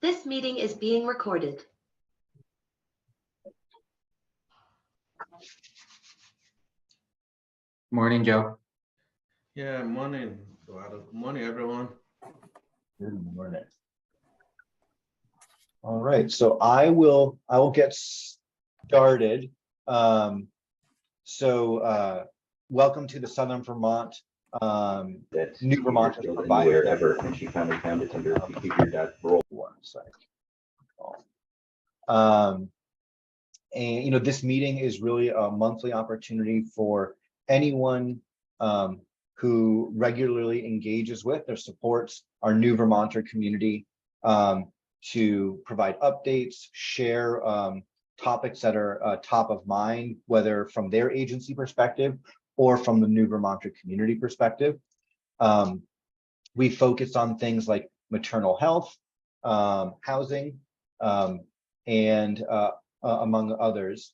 This meeting is being recorded. Morning, Joe. Yeah, morning, Eduardo. Good morning, everyone. Good morning. All right, so I will get started. Welcome to the Southern Vermont New Vermonters provider ever, and she finally found it under configure.roll. One second. And this meeting is really a monthly opportunity for anyone who regularly engages with or supports our New Vermonter community to provide updates, share topics that are top of mind, whether from their agency perspective or from the New Vermonter community perspective. We focus on things like maternal health, housing, and among others.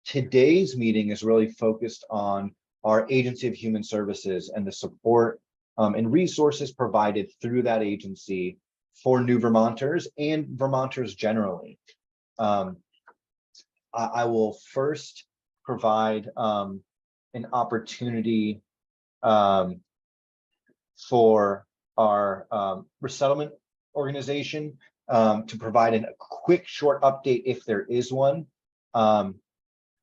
Today's meeting is really focused on our Agency of Human Services and the support and resources provided through that agency for New Vermonters and Vermonters generally. I will first provide an opportunity for our resettlement organization to provide a quick short update if there is one. And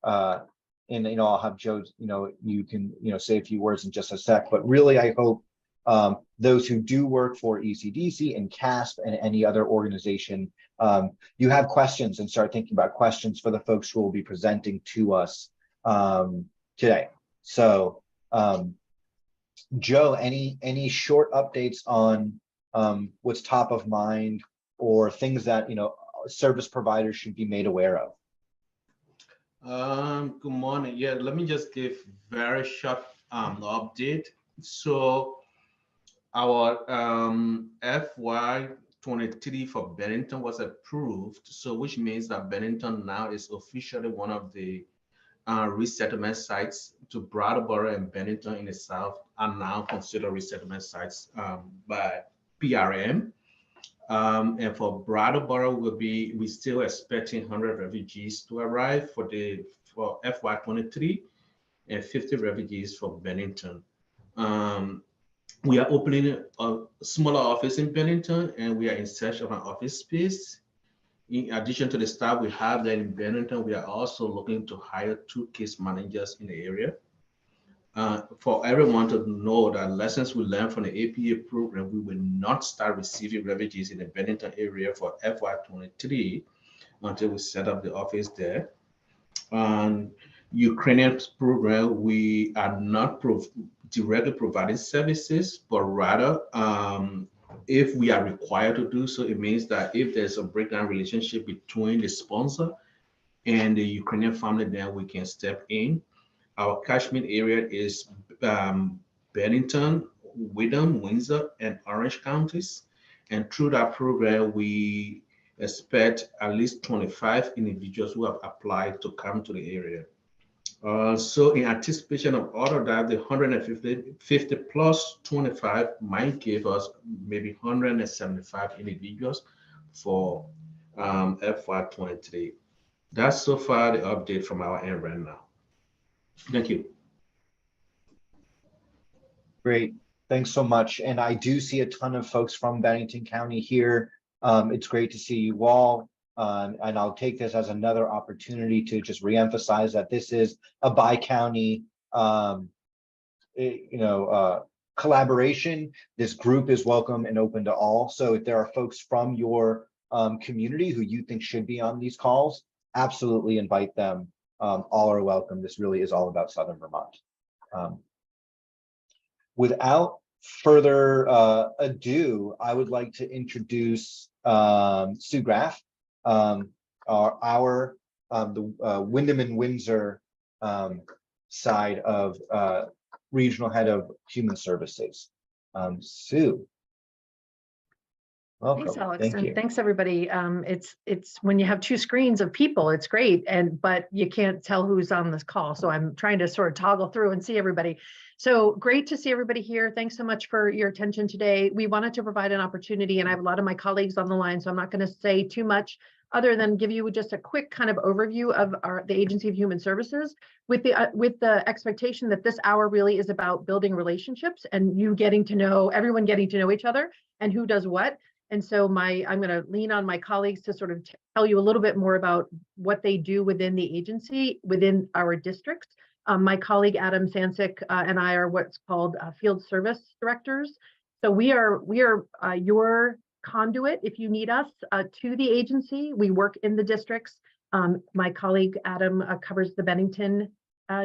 I'll have Joe, you can say a few words in just a sec, but really I hope those who do work for ECDC and CASP and any other organization, you have questions and start thinking about questions for the folks who will be presenting to us today. So Joe, any short updates on what's top of mind or things that service providers should be made aware of? Good morning. Yeah, let me just give very short update. So our FY23 for Bennington was approved, so which means that Bennington now is officially one of the resettlement sites. To Brattleboro and Bennington in the south are now considered resettlement sites by PRM. And for Brattleboro, we still expecting 100 refugees to arrive for FY23 and 50 refugees for Bennington. We are opening a smaller office in Bennington, and we are in search of an office space. In addition to the staff we have there in Vermonter, we are also looking to hire 2 case managers in the area. For everyone to know that lessons we learned from the APA program, we will not start receiving refugees in the Vermonter area for FY23 until we set up the office there. And Ukrainian program, we are not directly providing services, but rather if we are required to do so, it means that if there's a breakdown relationship between the sponsor and the Ukrainian family, then we can step in. Our catchment area is Bennington, Windham, Windsor, and Orange counties. And through that program, we expect at least 25 individuals who have applied to come to the area. So in anticipation of all of that, the 150 plus 25 might give us maybe 175 individuals for FY23. That's so far the update from our end right now. Thank you. Great, thanks so much. And I do see a ton of folks from Bennington County here. It's great to see you all. And I'll take this as another opportunity to just reemphasize that this is a bi-county, collaboration. This group is welcome and open to all. So if there are folks from your community who you think should be on these calls, absolutely invite them. All are welcome. This really is all about Southern Vermont. Without further ado, I would like to introduce Sue Graff, the Windham and Windsor side of Regional Head of Human Services. Sue. Welcome. Thanks, Alex, Thank and you. thanks everybody. It's when you have two screens of people, it's great, but you can't tell who's on this call. So I'm trying to sort of toggle through and see everybody. So great to see everybody here. Thanks so much for your attention today. We wanted to provide an opportunity, and I have a lot of my colleagues on the line, so I'm not going to say too much other than give you just a quick kind of overview of the Agency of Human Services, with the expectation that this hour really is about building relationships and you getting to know, everyone getting to know each other and who does what. And so I'm going to lean on my colleagues to sort of tell you a little bit more about what they do within the agency, within our districts. My colleague Adam Sansick and I are what's called field service directors. So we are your conduit if you need us to the agency. We work in the districts. My colleague Adam covers the Bennington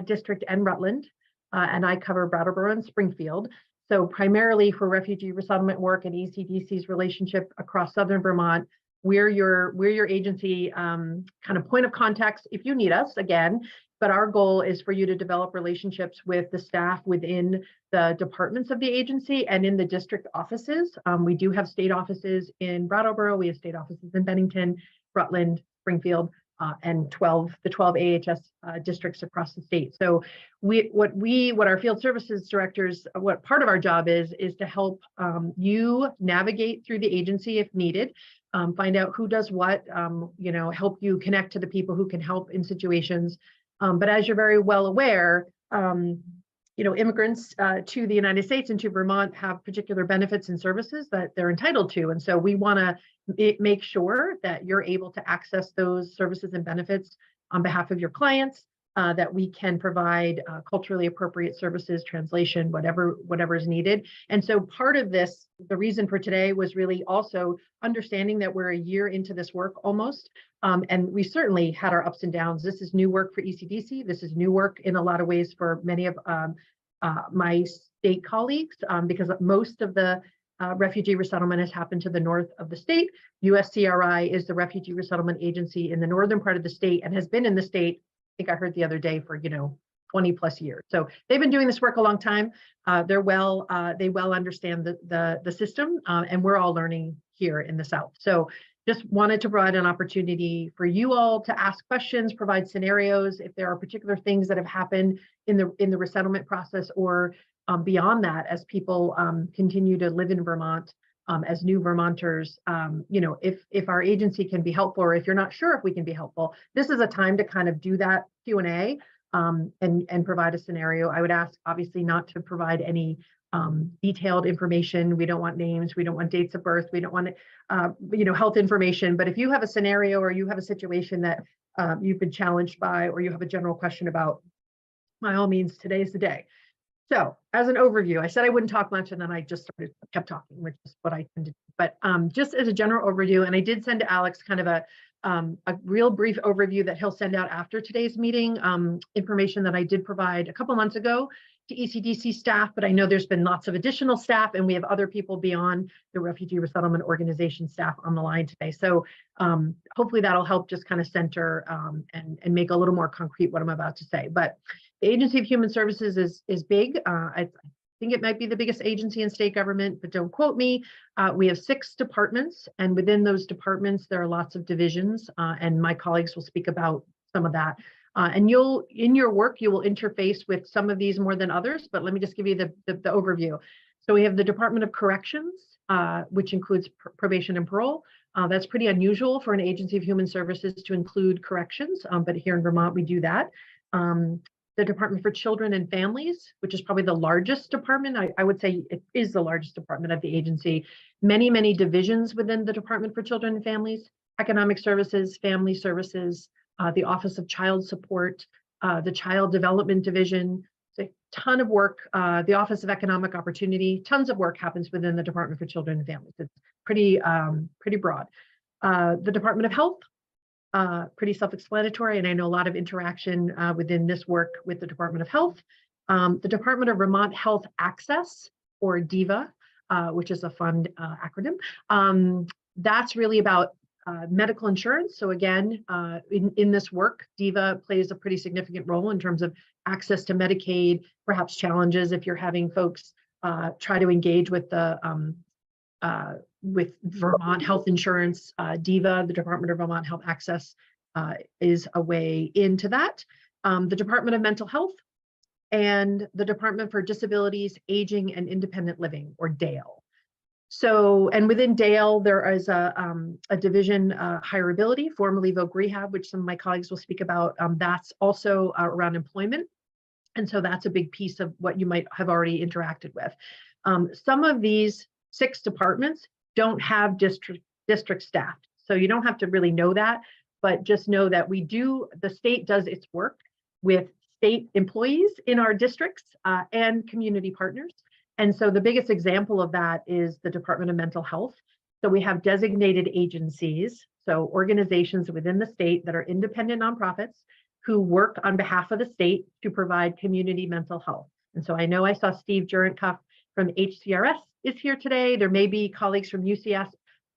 district and Rutland, and I cover Brattleboro and Springfield. So primarily for refugee resettlement work and ECDC's relationship across Southern Vermont, we're your agency kind of point of contact if you need us again. But our goal is for you to develop relationships with the staff within the departments of the agency and in the district offices. We do have state offices in Brattleboro. We have state offices in Bennington, Rutland, Springfield, and the 12 AHS districts across the state. So what our field services directors, what part of our job is to help you navigate through the agency if needed, find out who does what, help you connect to the people who can help in situations. But as you're very well aware, immigrants to the United States and to Vermont have particular benefits and services that they're entitled to. And so we want to make sure that you're able to access those services and benefits on behalf of your clients, that we can provide culturally appropriate services, translation, whatever is needed. And so part of this, the reason for today was really also understanding that we're a year into this work almost. And we certainly had our ups and downs. This is new work for ECDC. This is new work in a lot of ways for many of my state colleagues, because most of the refugee resettlement has happened to the north of the state. USCRI is the refugee resettlement agency in the northern part of the state and has been in the state, I think I heard the other day, for 20 plus years. So they've been doing this work a long time. They well understand the system, and we're all learning here in the South. So just wanted to provide an opportunity for you all to ask questions, provide scenarios if there are particular things that have happened in the resettlement process or beyond that as people continue to live in Vermont as new Vermonters. If our agency can be helpful, or if you're not sure if we can be helpful, this is a time to kind of do that Q&A and provide a scenario. I would ask obviously not to provide any detailed information. We don't want names, we don't want dates of birth, we don't want health information. But if you have a scenario or you have a situation that you've been challenged by, or you have a general question about, by all means, today is the day. So as an overview, I said I wouldn't talk much, and then I just kept talking, which is what I tend to do. But just as a general overview, and I did send to Alex kind of a real brief overview that he'll send out after today's meeting, information that I did provide a couple months ago to ECDC staff, but I know there's been lots of additional staff, and we have other people beyond the Refugee Resettlement Organization staff on the line today. So hopefully that'll help just kind of center and make a little more concrete what I'm about to say. But the Agency of Human Services is big. I think it might be the biggest agency in state government, but don't quote me. We have 6 departments, and within those departments, there are lots of divisions, and my colleagues will speak about some of that. And in your work, you will interface with some of these more than others, but let me just give you the overview. So we have the Department of Corrections, which includes probation and parole. That's pretty unusual for an Agency of Human Services to include corrections, but here in Vermont, we do that. The Department for Children and Families, which is probably the largest department. I would say it is the largest department of the agency. Many, many divisions within the Department for Children and Families: Economic Services, Family Services, the Office of Child Support, the Child Development Division. It's a ton of work. The Office of Economic Opportunity, tons of work happens within the Department for Children and Families. It's pretty broad. The Department of Health, pretty self-explanatory, and I know a lot of interaction within this work with the Department of Health. The Department of Vermont Health Access, or DEVA, which is a fun acronym. That's really about medical insurance. So again, in this work, DEVA plays a pretty significant role in terms of access to Medicaid, perhaps challenges if you're having folks try to engage with the with Vermont Health Insurance, DEVA, the Department of Vermont Health Access, is a way into that. The Department of Mental Health and the Department for Disabilities, Aging and Independent Living, or DALE. So, and within DALE, there is a division, hireability, formerly Voc Rehab, which some of my colleagues will speak about. That's also around employment. And so that's a big piece of what you might have already interacted with. Some of these 6 departments don't have district staff. So you don't have to really know that, but just know that the state does its work with state employees in our districts and community partners. And so the biggest example of that is the Department of Mental Health. So we have designated agencies, so organizations within the state that are independent nonprofits who work on behalf of the state to provide community mental health. And so I know I saw Steve Jurenkoff from HCRS is here today. There may be colleagues from UCS.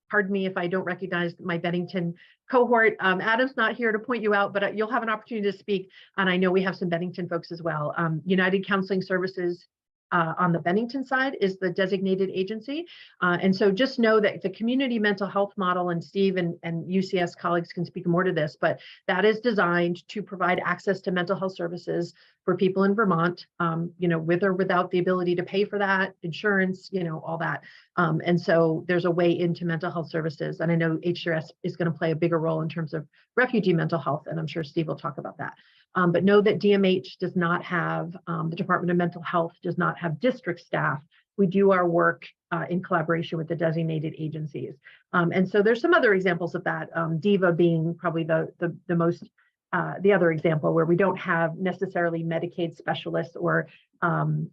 Pardon me if I don't recognize my Bennington cohort. Adam's not here to point you out, but you'll have an opportunity to speak. And I know we have some Bennington folks as well. United Counseling Services on the Bennington side is the designated agency. And so just know that the community mental health model, and Steve and UCS colleagues can speak more to this, but that is designed to provide access to mental health services for people in Vermont, with or without the ability to pay for that, insurance, all that. And so there's a way into mental health services. And I know HCRS is going to play a bigger role in terms of refugee mental health, and I'm sure Steve will talk about that. But know that DMH does not have, the Department of Mental Health does not have district staff. We do our work in collaboration with the designated agencies. And so there's some other examples of that, DEVA being probably the most, the other example where we don't have necessarily Medicaid specialists or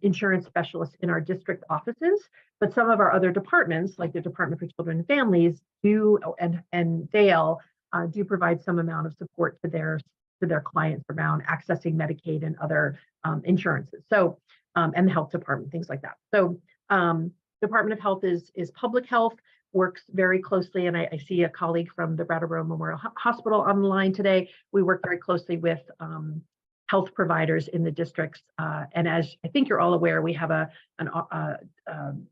insurance specialists in our district offices, but some of our other departments, like the Department for Children and Families, do, and DALE do provide some amount of support to their clients around accessing Medicaid and other insurances. So, and the health department, things like that. So Department of Health is public health, works very closely. And I see a colleague from the Brattleboro Memorial Hospital on the line today. We work very closely with health providers in the districts. And as I think you're all aware, we have a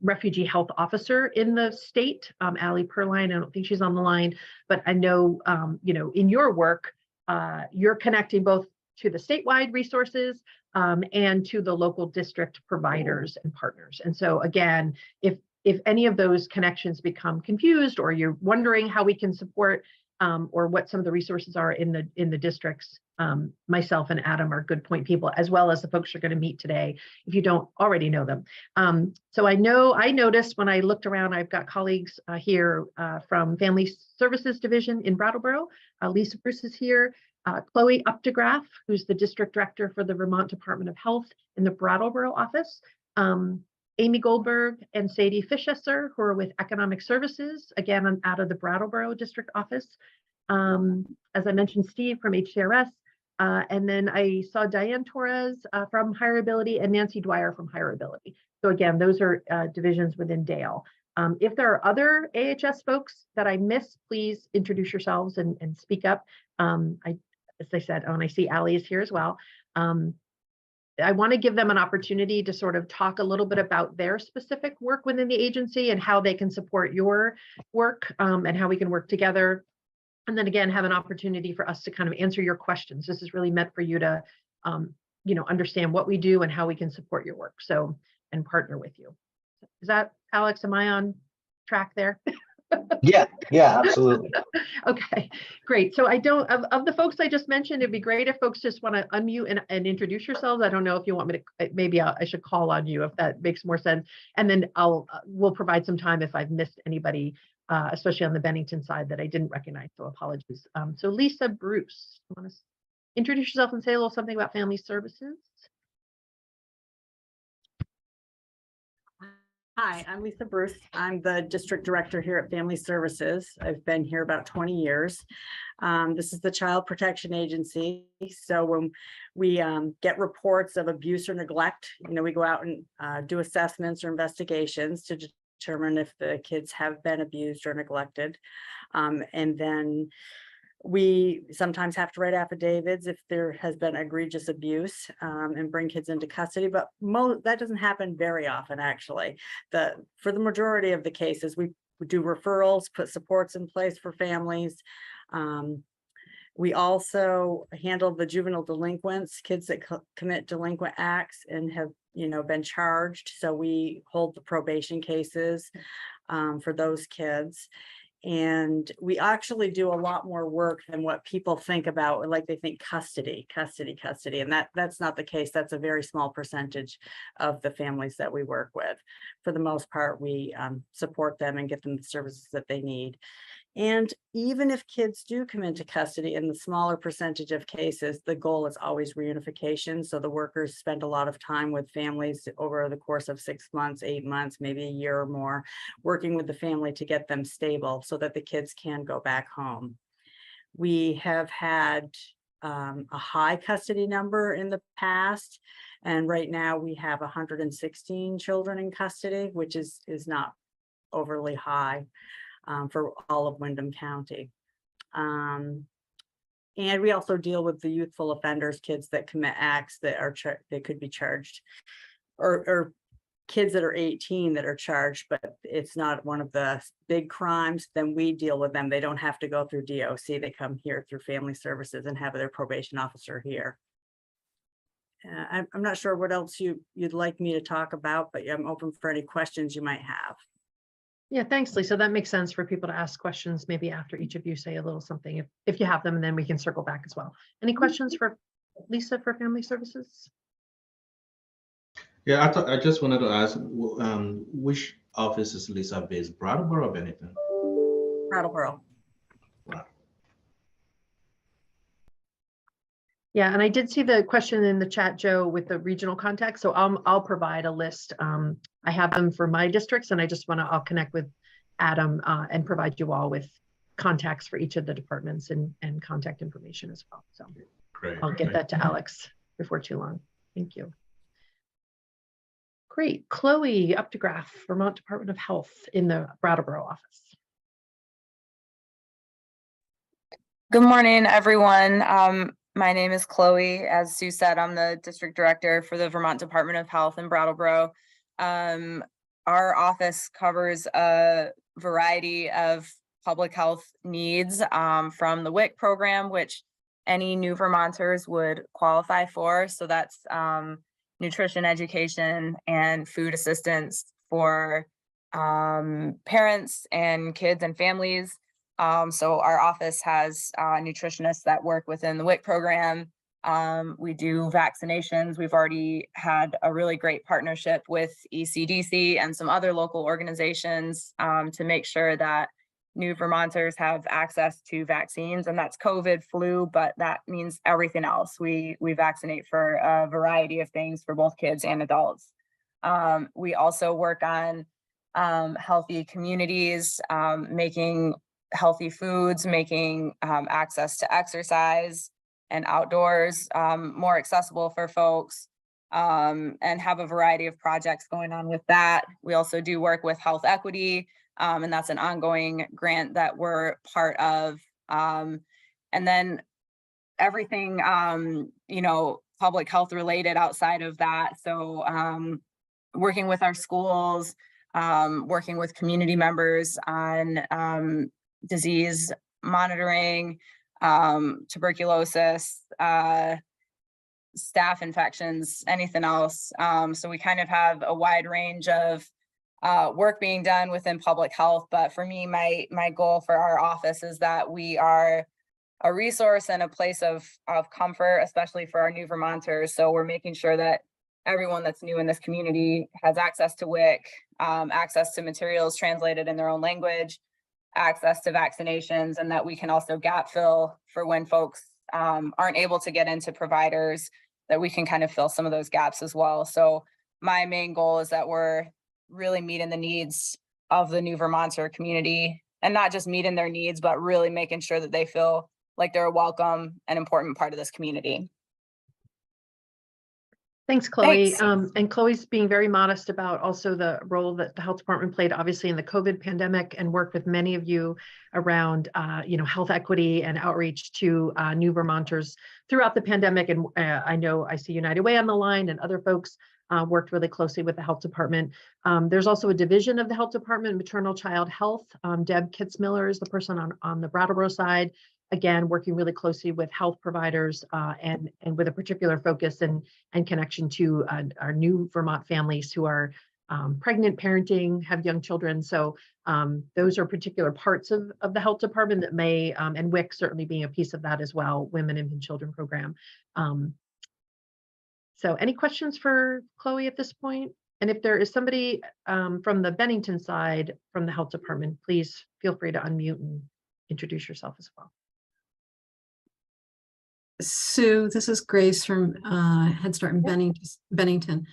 refugee health officer in the state, Allie Perline. I don't think she's on the line, but I know, in your work, you're connecting both to the statewide resources and to the local district providers and partners. And so again, if any of those connections become confused, or you're wondering how we can support or what some of the resources are in the districts, myself and Adam are good point people, as well as the folks you're going to meet today, if you don't already know them. So I noticed when I looked around, I've got colleagues here from Family Services Division in Brattleboro. Lisa Bruce is here. Chloe Updegraff, who's the district director for the Vermont Department of Health in the Brattleboro office. Amy Goldberg and Sadie Fischesser, who are with Economic Services, again, I'm out of the Brattleboro district office. As I mentioned, Steve from HCRS, and then I saw Diane Torres from Hireability and Nancy Dwyer from Hireability. So again, those are divisions within DALE. If there are other AHS folks that I missed, please introduce yourselves and speak up. As I said, and I see Allie is here as well. I want to give them an opportunity to sort of talk a little bit about their specific work within the agency and how they can support your work and how we can work together. And then again, have an opportunity for us to kind of answer your questions. This is really meant for you to, understand what we do and how we can support your work. So, and partner with you. Is that, Alex, am I on track there? Yeah, absolutely. Okay, great. So I don't, of the folks I just mentioned, it'd be great if folks just want to unmute and introduce yourselves. I don't know if you want me to, maybe I should call on you if that makes more sense. And then we'll provide some time if I've missed anybody, especially on the Bennington side that I didn't recognize, so apologies. So Lisa Bruce, you want to introduce yourself and say a little something about Family Services? Hi, I'm Lisa Bruce. I'm the district director here at Family Services. I've been here about 20 years. This is the Child Protection Agency. So when we get reports of abuse or neglect, we go out and do assessments or investigations to determine if the kids have been abused or neglected. And then we sometimes have to write affidavits if there has been egregious abuse and bring kids into custody, but that doesn't happen very often, actually. For the majority of the cases, we do referrals, put supports in place for families. We also handle the juvenile delinquents, kids that commit delinquent acts and have, been charged. So we hold the probation cases for those kids. And we actually do a lot more work than what people think about, like they think custody. And that's not the case. That's a very small percentage of the families that we work with. For the most part, we support them and get them the services that they need. And even if kids do come into custody in the smaller percentage of cases, the goal is always reunification. So the workers spend a lot of time with families over the course of 6 months, 8 months, maybe a year or more, working with the family to get them stable so that the kids can go back home. We have had a high custody number in the past, and right now we have 116 children in custody, which is not overly high. For all of Windham County. And we also deal with the youthful offenders, kids that commit acts that are they could be charged, or kids that are 18 that are charged, but it's not one of the big crimes. Then we deal with them. They don't have to go through DOC. They come here through family services and have their probation officer here. I'm not sure what else you'd like me to talk about, but I'm open for any questions you might have. Yeah, thanks, Lisa. That makes sense for people to ask questions maybe after each of you say a little something, if you have them, and then we can circle back as well. Any questions for Lisa for Family Services? Yeah, I just wanted to ask, which office is Lisa based, Brattleboro or Bennington? Brattleboro. Wow. Yeah, and I did see the question in the chat, Joe, with the regional contacts. So I'll provide a list. I have them for my districts, and I'll connect with Adam and provide you all with contacts for each of the departments and contact information as well. So Great. I'll get that to Alex before too long. Thank you. Great. Chloe Updegraff, Vermont Department of Health in the Brattleboro office. Good morning, everyone. My name is Chloe. As Sue said, I'm the district director for the Vermont Department of Health in Brattleboro. Our office covers a variety of public health needs from the WIC program, which any new Vermonters would qualify for. So that's nutrition education and food assistance for parents and kids and families. So our office has nutritionists that work within the WIC program. We do vaccinations. We've already had a really great partnership with ECDC and some other local organizations to make sure that new Vermonters have access to vaccines, and that's COVID, flu, but that means everything else. We vaccinate for a variety of things for both kids and adults. We also work on healthy communities, making healthy foods, making access to exercise and outdoors more accessible for folks, and have a variety of projects going on with that. We also do work with health equity, and that's an ongoing grant that we're part of. And then everything, public health related outside of that. So working with our schools, working with community members on disease monitoring, tuberculosis, staph infections, anything else. So we kind of have a wide range of work being done within public health. But for me, my goal for our office is that we are a resource and a place of comfort, especially for our new Vermonters. So we're making sure that everyone that's new in this community has access to WIC, access to materials translated in their own language, access to vaccinations, and that we can also gap fill for when folks aren't able to get into providers, that we can kind of fill some of those gaps as well. So my main goal is that we're really meeting the needs of the new Vermonter community, and not just meeting their needs, but really making sure that they feel like they're a welcome and important part of this community. Thanks, Chloe. Thanks. And Chloe's being very modest about also the role that the health department played, obviously, in the COVID pandemic, and worked with many of you around, health equity and outreach to new Vermonters throughout the pandemic. And I know I see United Way on the line and other folks worked really closely with the health department. There's also a division of the health department, maternal child health. Deb Kitzmiller is the person on the Brattleboro side, again, working really closely with health providers and with a particular focus and connection to our new Vermont families who are pregnant, parenting, have young children. So those are particular parts of the health department that may, and WIC certainly being a piece of that as well, Women, Infant, Children program. So any questions for Chloe at this point? And if there is somebody from the Bennington side from the health department, please feel free to unmute and introduce yourself as well. Sue, this is Grace from Head Start in Bennington.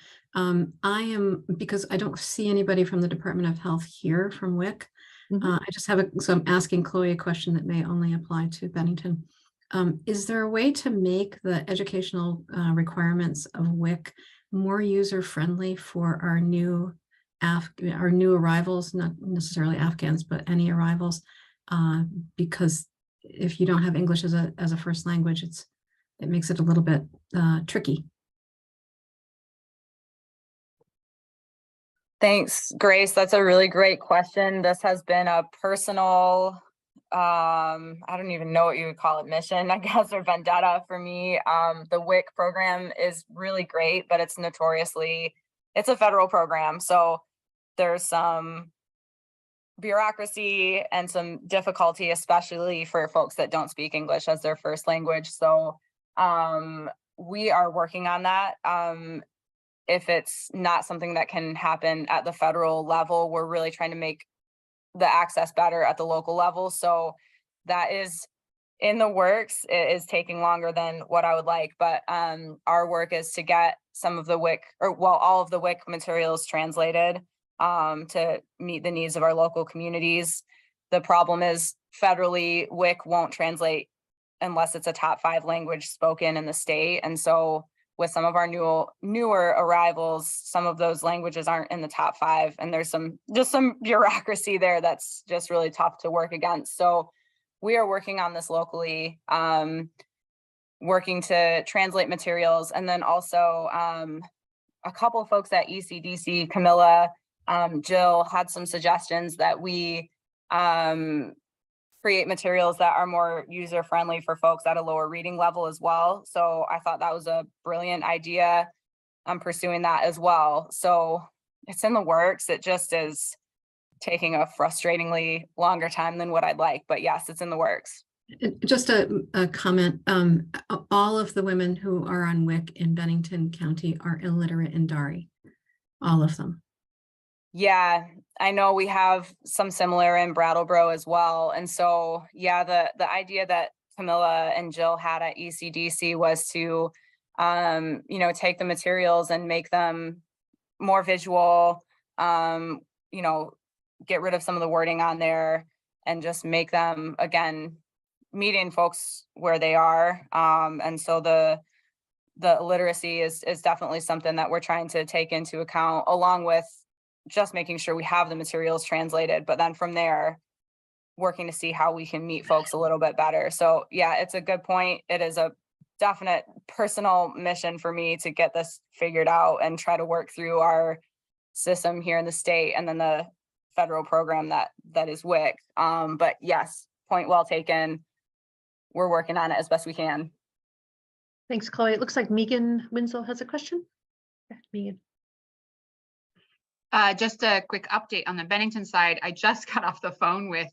Because I don't see anybody from the Department of Health here from WIC. I just have so I'm asking Chloe a question that may only apply to Bennington. Is there a way to make the educational requirements of WIC more user-friendly for our new arrivals, not necessarily Afghans, but any arrivals? Because if you don't have English as a first language, it makes it a little bit tricky. Thanks, Grace. That's a really great question. This has been a personal, I don't even know what you would call it, mission, I guess, or vendetta for me. The WIC program is really great, but it's it's a federal program. So there's some bureaucracy and some difficulty, especially for folks that don't speak English as their first language. So we are working on that. If it's not something that can happen at the federal level, we're really trying to make the access better at the local level. So that is in the works. It is taking longer than what I would like, but our work is to get some of the WIC, all of the WIC materials translated to meet the needs of our local communities. The problem is federally, WIC won't translate unless it's a top 5 language spoken in the state. And so with some of our newer arrivals, some of those languages aren't in the top 5, and there's just some bureaucracy there that's just really tough to work against. So we are working on this locally, working to translate materials, and then also a couple of folks at ECDC, Camilla, Jill, had some suggestions that we create materials that are more user-friendly for folks at a lower reading level as well. So I thought that was a brilliant idea. I'm pursuing that as well. So it's in the works. It just is taking a frustratingly longer time than what I'd like, but yes, it's in the works. Just a comment. All of the women who are on WIC in Bennington County are illiterate in Dari, all of them. Yeah, I know we have some similar in Brattleboro as well. And so, yeah, the idea that Camilla and Jill had at ECDC was to, take the materials and make them more visual, get rid of some of the wording on there and just make them, again, meeting folks where they are. And so the literacy is definitely something that we're trying to take into account, along with just making sure we have the materials translated, but then from there, working to see how we can meet folks a little bit better. So yeah, it's a good point. It is a definite personal mission for me to get this figured out and try to work through our system here in the state and then the federal program that is WIC. But yes, point well taken. We're working on it as best we can. Thanks, Chloe. It looks like Megan Winslow has a question. Yeah, Megan. Just a quick update on the Bennington side. I just got off the phone with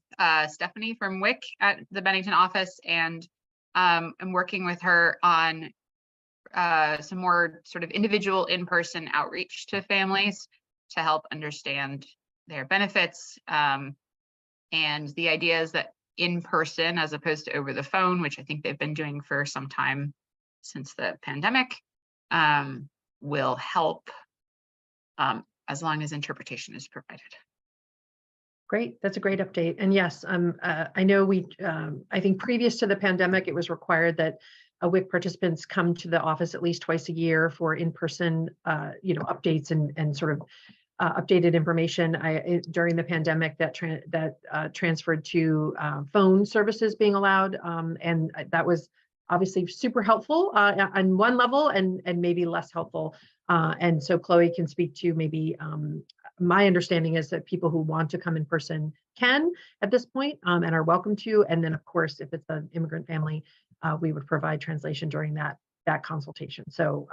Stephanie from WIC at the Bennington office, and I'm working with her on some more sort of individual in-person outreach to families to help understand their benefits. And the idea is that in person as opposed to over the phone, which I think they've been doing for some time since the pandemic, will help as long as interpretation is provided. Great, that's a great update. And yes, I know I think previous to the pandemic, it was required that WIC participants come to the office at least twice a year for in-person, updates and sort of updated information. During the pandemic, that transferred to phone services being allowed, and that was obviously super helpful on one level and maybe less helpful And so Chloe can speak to maybe, my understanding is that people who want to come in person can at this point, and are welcome to. And then of course, if it's an immigrant family, we would provide translation during that consultation. So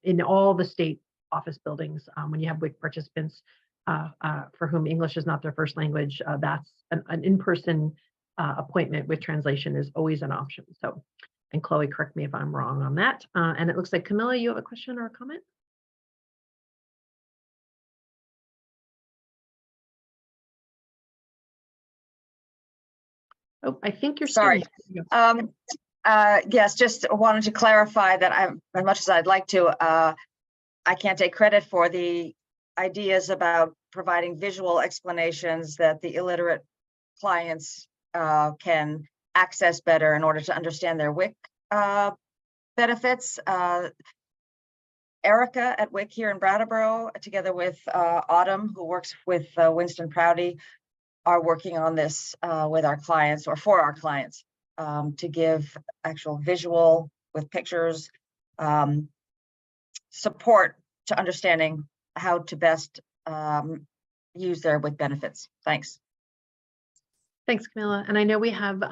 in all the state office buildings, when you have WIC participants for whom English is not their first language, that's an in-person appointment with translation is always an option. So, and Chloe, correct me if I'm wrong on that. And it looks like Camilla, you have a question or a comment? Oh, I think you're Sorry. still. Yes, just wanted to clarify that as much as I'd like to, I can't take credit for the ideas about providing visual explanations that the illiterate clients can access better in order to understand their WIC benefits. Erica at WIC here in Brattleboro, together with Autumn, who works with Winston Prouty, are working on this with our clients or for our clients to give actual visual with pictures support to understanding how to best use their WIC benefits. Thanks. Thanks, Camilla. And I know we have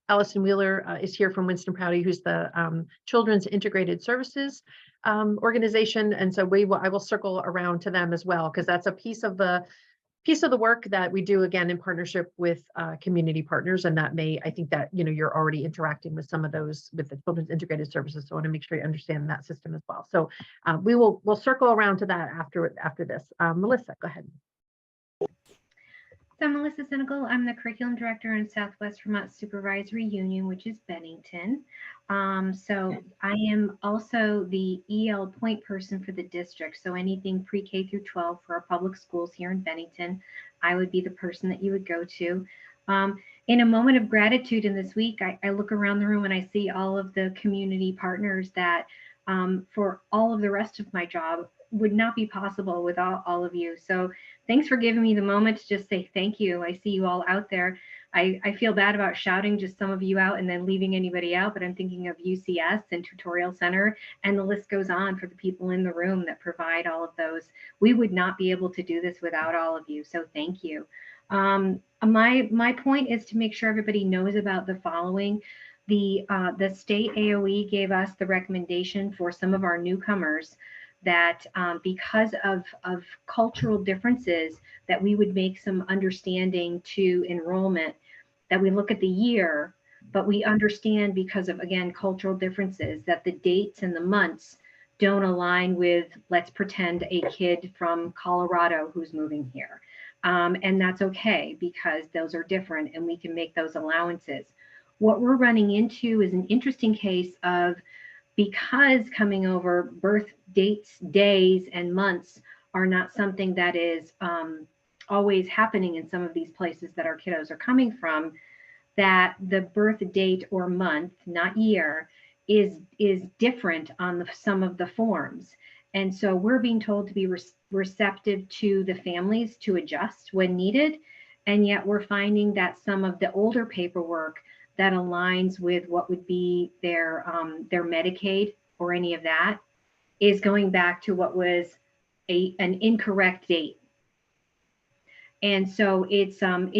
Allison Wheeler is here from Winston Prouty, who's the Children's Integrated Services organization. And so I will circle around to them as well, because that's a piece of the work that we do, again, in partnership with community partners. And that I think that, you're already interacting with some of those with the Children's Integrated Services. So I want to make sure you understand that system as well. So we'll circle around to that after this. Melissa, go ahead. So I'm Melissa Senegal. I'm the curriculum director in Southwest Vermont Supervisory Union, which is Bennington. So I am also the EL point person for the district. So anything pre-K through 12 for our public schools here in Bennington, I would be the person that you would go to. In a moment of gratitude in this week, I look around the room and I see all of the community partners that for all of the rest of my job would not be possible without all of you. So thanks for giving me the moment to just say thank you. I see you all out there. I feel bad about shouting just some of you out and then leaving anybody out, but I'm thinking of UCS and Tutorial Center, and the list goes on for the people in the room that provide all of those. We would not be able to do this without all of you, so thank you. My point is to make sure everybody knows about the following. The state AOE gave us the recommendation for some of our newcomers that because of cultural differences, that we would make some understanding to enrollment, that we look at the year, but we understand because of, again, cultural differences, that the dates and the months don't align with, let's pretend, a kid from Colorado who's moving here. And that's okay, because those are different and we can make those allowances. What we're running into is an interesting case of, because coming over birth dates, days, and months are not something that is always happening in some of these places that our kiddos are coming from, that the birth date or month, not year, is different on some of the forms. And so we're being told to be receptive to the families to adjust when needed. And yet we're finding that some of the older paperwork that aligns with what would be their Medicaid or any of that is going back to what was an incorrect date. And so it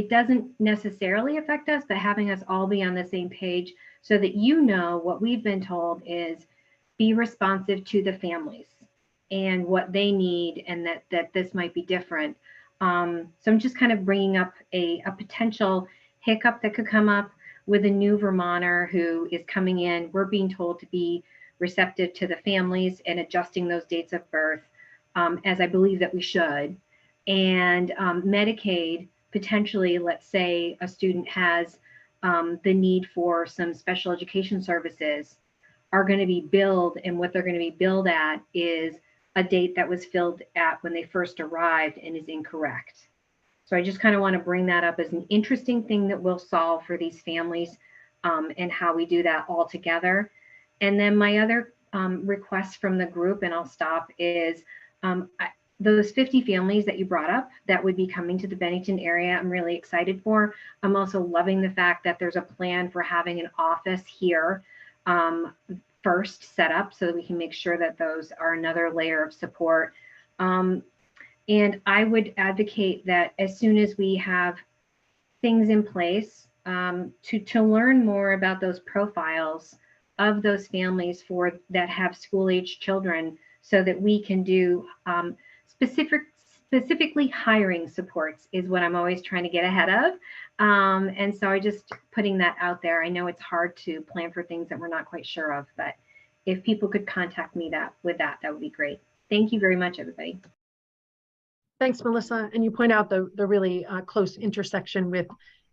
doesn't necessarily affect us, but having us all be on the same page so that what we've been told is be responsive to the families and what they need, and that this might be different. So I'm just kind of bringing up a potential hiccup that could come up with a new Vermonter who is coming in. We're being told to be receptive to the families and adjusting those dates of birth, as I believe that we should. And Medicaid, potentially, let's say a student has the need for some special education services, are going to be billed, and what they're going to be billed at is a date that was filled at when they first arrived and is incorrect. So I just kind of want to bring that up as an interesting thing that we'll solve for these families, and how we do that all together. And then my other request from the group, and I'll stop, is those 50 families that you brought up that would be coming to the Bennington area, I'm really excited for. I'm also loving the fact that there's a plan for having an office here first set up so that we can make sure that those are another layer of support. And I would advocate that as soon as we have things in place, to learn more about those profiles of those families that have school-age children, so that we can do specifically hiring supports is what I'm always trying to get ahead of. And so I just putting that out there. I know it's hard to plan for things that we're not quite sure of, but if people could contact me that would be great. Thank you very much, everybody. Thanks, Melissa. And you point out the really close intersection with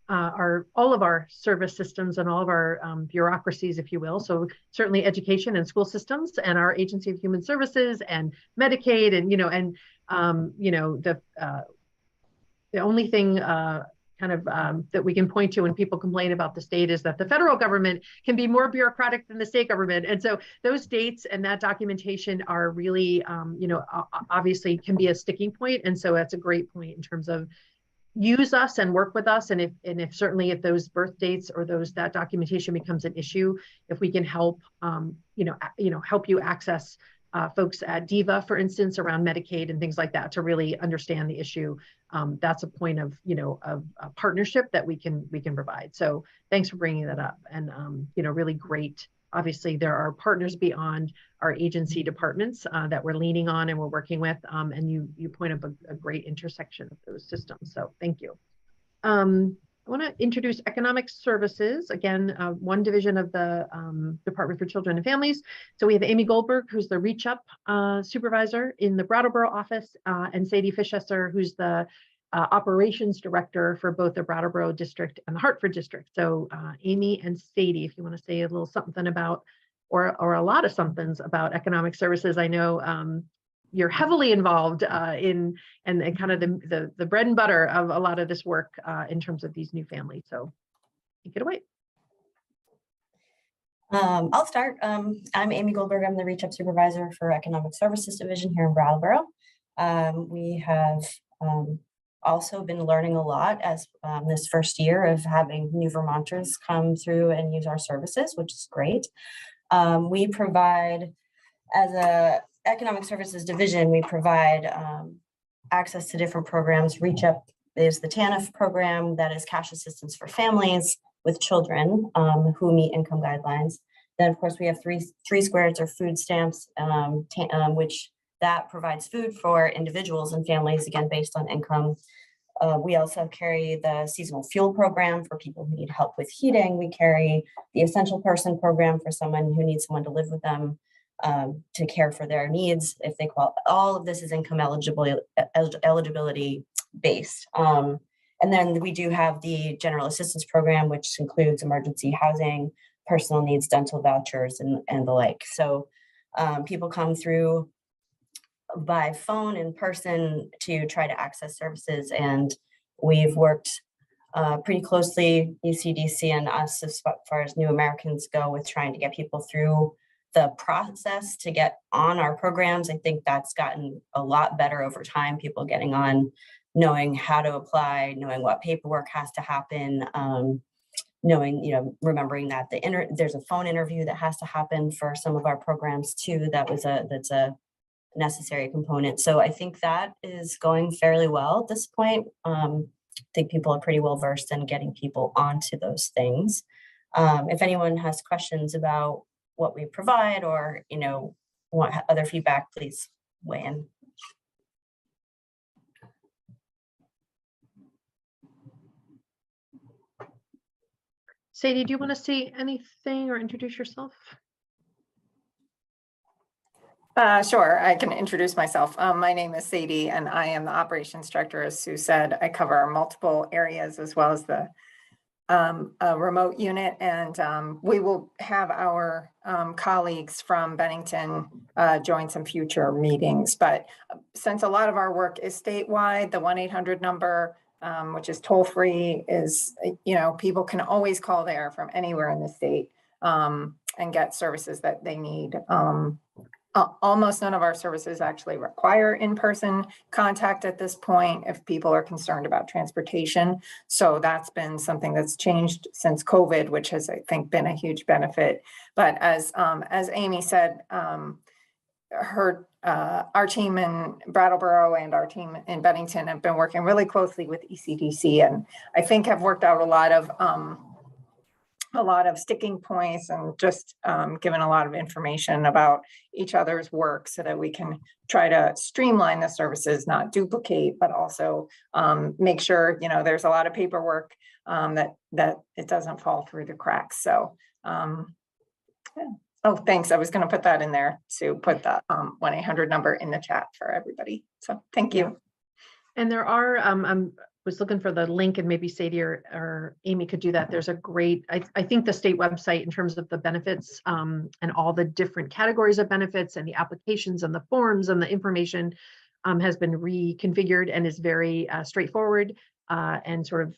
all of our service systems and all of our bureaucracies, if you will. So certainly education and school systems and our Agency of Human Services and Medicaid, and the only thing that we can point to when people complain about the state is that the federal government can be more bureaucratic than the state government. And so those dates and that documentation are really, obviously can be a sticking point. And so that's a great point in terms of use us and work with us. And if certainly if those birth dates or that documentation becomes an issue, if we can help, help you access folks at DIVA, for instance, around Medicaid and things like that, to really understand the issue. That's a point of, of a partnership that we can provide. So thanks for bringing that up. And, really great. Obviously, there are partners beyond our agency departments that we're leaning on and we're working with. And you point up a great intersection of those systems. So thank you. I want to introduce Economic Services, again, one division of the Department for Children and Families. So we have Amy Goldberg, who's the Reach Up supervisor in the Brattleboro office, and Sadie Fischesser, who's the operations director for both the Brattleboro district and the Hartford district. So Amy and Sadie, if you want to say a little something about, or a lot of somethings about Economic Services. I know you're heavily involved in and kind of the bread and butter of a lot of this work in terms of these new families. So take it away. I'll start. I'm Amy Goldberg. I'm the Reach Up Supervisor for Economic Services Division here in Brattleboro. We have also been learning a lot as this first year of having new Vermonters come through and use our services, which is great. We provide, as a Economic Services Division, we provide access to different programs. Reach Up is the TANF program, that is cash assistance for families with children who meet income guidelines. Then, of course, we have three squares or food stamps, which that provides food for individuals and families, again, based on income. We also carry the seasonal fuel program for people who need help with heating. We carry the essential person program for someone who needs someone to live with them to care for their needs if they qualify. All of this is income eligibility based. And then we do have the general assistance program, which includes emergency housing, personal needs, dental vouchers, and the like. So people come through by phone, in person, to try to access services. And we've worked pretty closely, UCDC and us, as far as New Americans go, with trying to get people through the process to get on our programs. I think that's gotten a lot better over time, people getting on, knowing how to apply, knowing what paperwork has to happen, knowing, remembering that there's a phone interview that has to happen for some of our programs too. That's a necessary component. So I think that is going fairly well at this point. I think people are pretty well versed in getting people onto those things. If anyone has questions about what we provide or, want other feedback, please weigh in. Sadie, do you want to say anything or introduce yourself? Sure, I can introduce myself. My name is Sadie and I am the operations director. As Sue said, I cover multiple areas as well as the remote unit, and we will have our colleagues from Bennington join some future meetings. But since a lot of our work is statewide, the 1-800 number, which is toll free, is, people can always call there from anywhere in the state and get services that they need. Almost none of our services actually require in-person contact at this point if people are concerned about transportation. So that's been something that's changed since COVID, which has, I think, been a huge benefit. But as Amy said, our team in Brattleboro and our team in Bennington have been working really closely with ECDC, and I think have worked out a lot of sticking points and just given a lot of information about each other's work so that we can try to streamline the services, not duplicate, but also make sure, there's a lot of paperwork that it doesn't fall through the cracks. So, yeah. Oh, thanks. I was going to put that in there to put the 1-800 number in the chat for everybody. So thank you. And there are, was looking for the link, and maybe Sadie or Amy could do that. There's a great, I think the state website in terms of the benefits and all the different categories of benefits and the applications and the forms and the information has been reconfigured and is very straightforward and sort of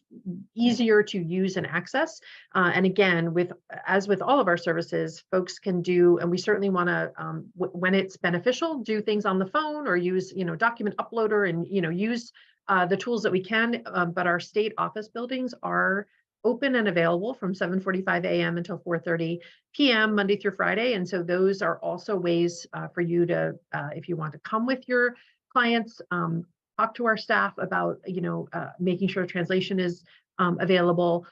easier to use and access. And again, as with all of our services, folks can do, and we certainly want to, when it's beneficial, do things on the phone or use, document uploader and, use the tools that we can, but our state office buildings are open and available from 7:45 a.m. until 4:30 p.m. Monday through Friday. And so those are also ways for you to, if you want to come with your clients, talk to our staff about, making sure translation is available.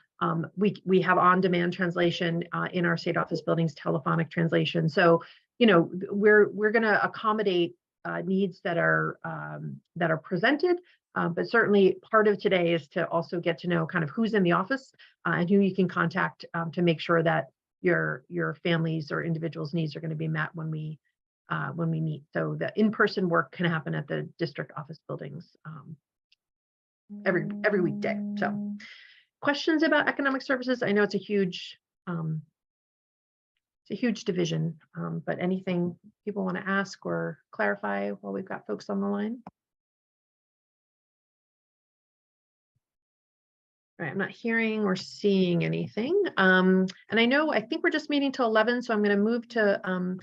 We have on-demand translation in our state office buildings, telephonic translation. So, we're going to accommodate needs that are presented. But certainly part of today is to also get to know kind of who's in the office and who you can contact to make sure that your families or individuals' needs are going to be met when we meet. So the in-person work can happen at the district office buildings every weekday. So questions about economic services? I know it's a huge division, but anything people want to ask or clarify while we've got folks on the line? All right, I'm not hearing or seeing anything. And I think we're just meeting till 11, so I'm going to move to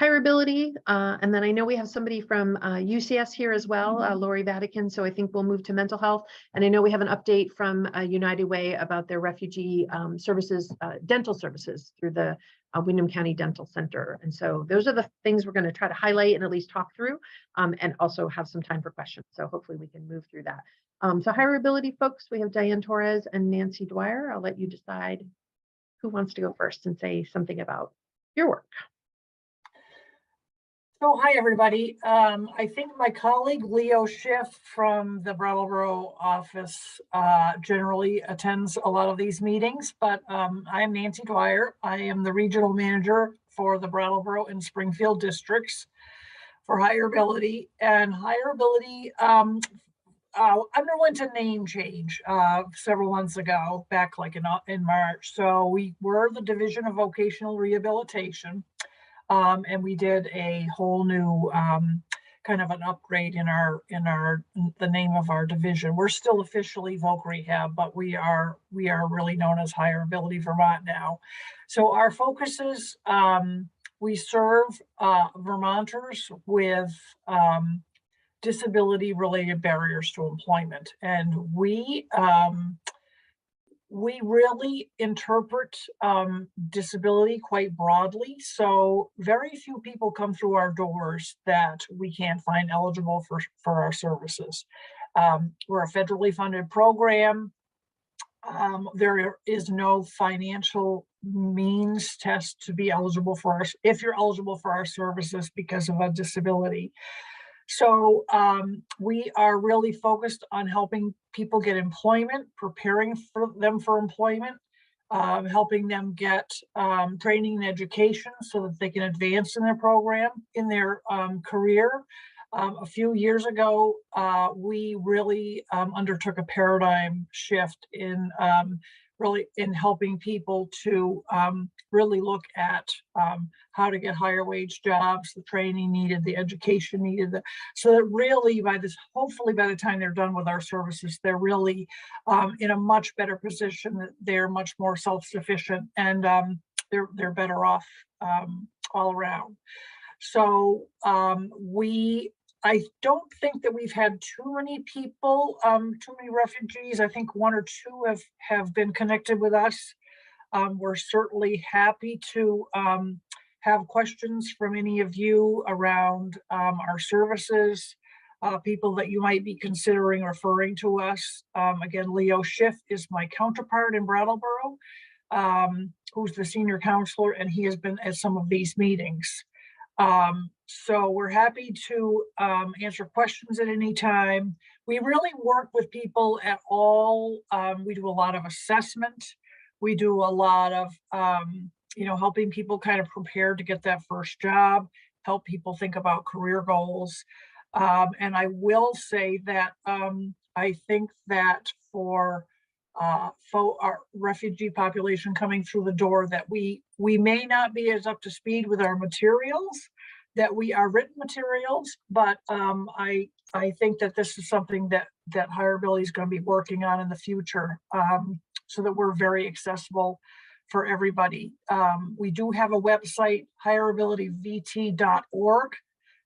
hireability. And then I know we have somebody from UCS here as well, Lori Vatican. So I think we'll move to mental health. And I know we have an update from United Way about their refugee services, dental services through the Windham County Dental Center. And so those are the things we're going to try to highlight and at least talk through and also have some time for questions. So hopefully we can move through that. So hireability folks, we have Diane Torres and Nancy Dwyer. I'll let you decide who wants to go first and say something about your work. So hi, everybody. I think my colleague Leo Schiff from the Brattleboro office generally attends a lot of these meetings, but I'm Nancy Dwyer. I am the regional manager for the Brattleboro and Springfield districts for hireability. And hireability underwent a name change several months ago, back like in March. So we were the Division of Vocational Rehabilitation. And we did a whole new kind of an upgrade in the name of our division. We're still officially Voc Rehab, but we are really known as Hireability Vermont now. So our focus is we serve Vermonters with disability-related barriers to employment, and we really interpret disability quite broadly. So very few people come through our doors that we can't find eligible for our services. We're a federally funded program. There is no financial means test to be eligible for us if you're eligible for our services because of a disability. So we are really focused on helping people get employment, preparing them for employment, helping them get training and education so that they can advance in their program, in their career. A few years ago, we really undertook a paradigm shift in helping people to really look at how to get higher wage jobs, the training needed, the education needed, so that really hopefully by the time they're done with our services, they're really in a much better position. They're much more self-sufficient and they're better off all around. So I don't think that we've had too many people, too many refugees. I think one or two have been connected with us. We're certainly happy to have questions from any of you around our services, people that you might be considering referring to us. Again, Leo Schiff is my counterpart in Brattleboro, who's the senior counselor, and he has been at some of these meetings. So we're happy to answer questions at any time. We really work with people at all. We do a lot of assessment. We do a lot of, helping people kind of prepare to get that first job, help people think about career goals. And I will say that I think that for our refugee population coming through the door, that we may not be as up to speed with our materials, that we are written materials, but I think that this is something that Hireability is going to be working on in the future, so that we're very accessible for everybody. We do have a website, hireabilityvt.org.